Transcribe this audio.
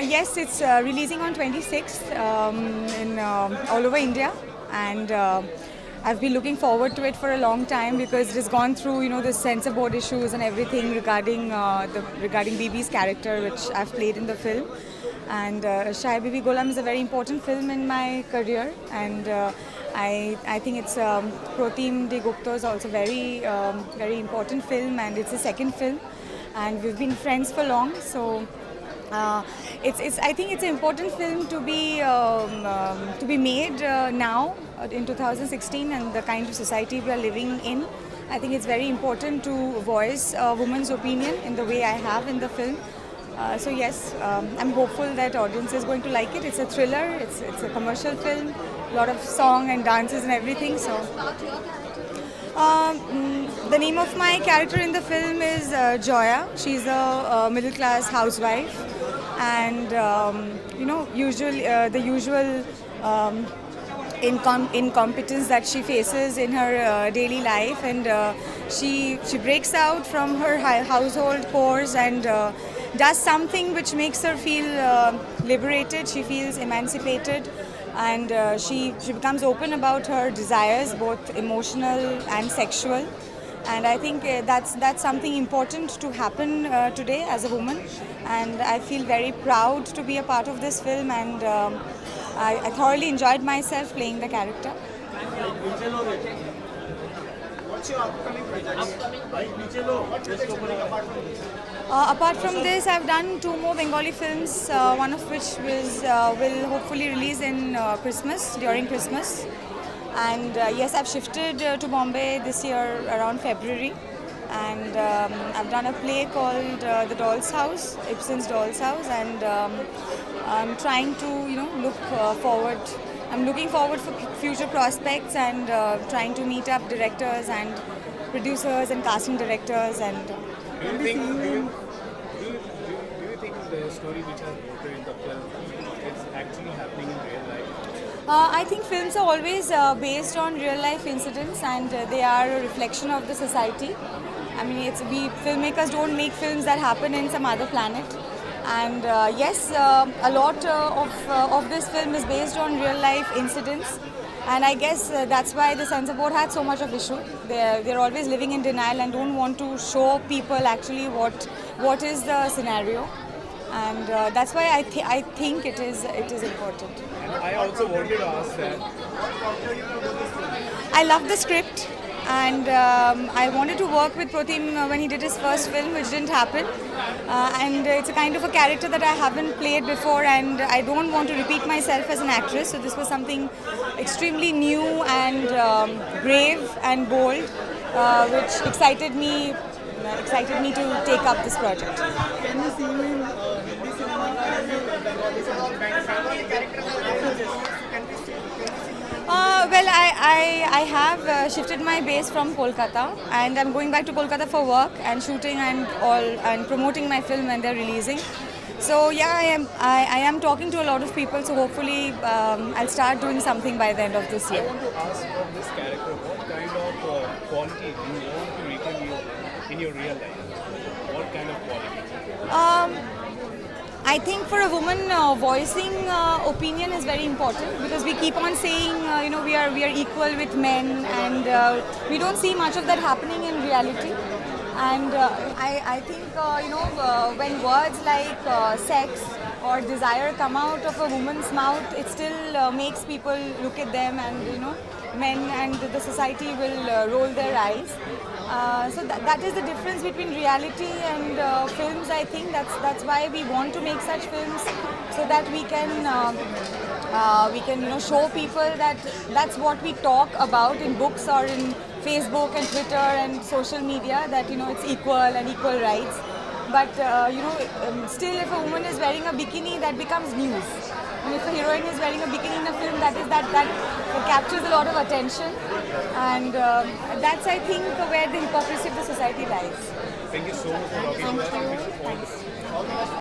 Yes, it's releasing on 26th in all over India, and I've been looking forward to it for a long time because it has gone through, the censor board issues and everything regarding Bibi's character, which I've played in the film. And Shai Bibi Ghulam is a very important film in my career, and I think it's Protim De Gupta is also very important film, and it's a second film, and we've been friends for long, so. I think it's an important film to be made now in 2016, and the kind of society we are living in. I think it's very important to voice a woman's opinion in the way I have in the film. So yes, I'm hopeful that audience is going to like it. It's a thriller. It's a commercial film. A lot of song and dances and everything. So. The name of my character in the film is Joya. She's a middle-class housewife, and the usual incompetence that she faces in her daily life, and she breaks out from her household chores and does something which makes her feel liberated. She feels emancipated. And she becomes open about her desires, both emotional and sexual. And I think that's something important to happen today as a woman. And I feel very proud to be a part of this film, and I thoroughly enjoyed myself playing the character. What's your upcoming apart from this, I've done 2 more Bengali films, one of which will hopefully release in during Christmas. And yes, I've shifted to Bombay this year around February. And I've done a play called The Doll's House, Ibsen's Doll's House, and I'm trying to, look forward. I'm looking forward for future prospects, and trying to meet up directors and producers and casting directors. And do you think the story which are portrayed in the film is actually happening in real life? I think films are always based on real life incidents, and they are a reflection of the society. I mean, filmmakers don't make films that happen in some other planet. And yes, a lot of this film is based on real life incidents. And I guess that's why the censor board had so much of issue. They're always living in denial and don't want to show people actually what is the scenario. And that's why I think it is important. And I also wanted to ask that. I love the script, and I wanted to work with Protim when he did his first film, which didn't happen. And it's a kind of a character that I haven't played before, and I don't want to repeat myself as an actress. So this was something extremely new and brave and bold, which excited me to take up this project. Can you see you in Hindi cinema as a Bengali Well, I have shifted my base from Kolkata, and I'm going back to Kolkata for work and shooting and promoting my film when they're releasing. So yeah, I am talking to a lot of people. So hopefully I'll start doing something by the end of this year. I want to ask from this character, what kind of quality do you want to recreate in your real life? What kind of quality? I think for a woman, voicing opinion is very important, because we keep on saying, we are equal with men, and we don't see much of that happening in reality. And I think, when words like sex or desire come out of a woman's mouth, it still makes people look at them, and men and the society will roll their eyes. So that is the difference between reality and films. I think that's why we want to make such films, so that we can show people that that's what we talk about in books or in Facebook and Twitter and social media, that it's equal and equal rights. But still, if a woman is wearing a bikini, that becomes news. And if a heroine is wearing a bikini in a film, that captures a lot of attention. And that's, I think, where the hypocrisy of the society lies. Thank you so much for talking about this.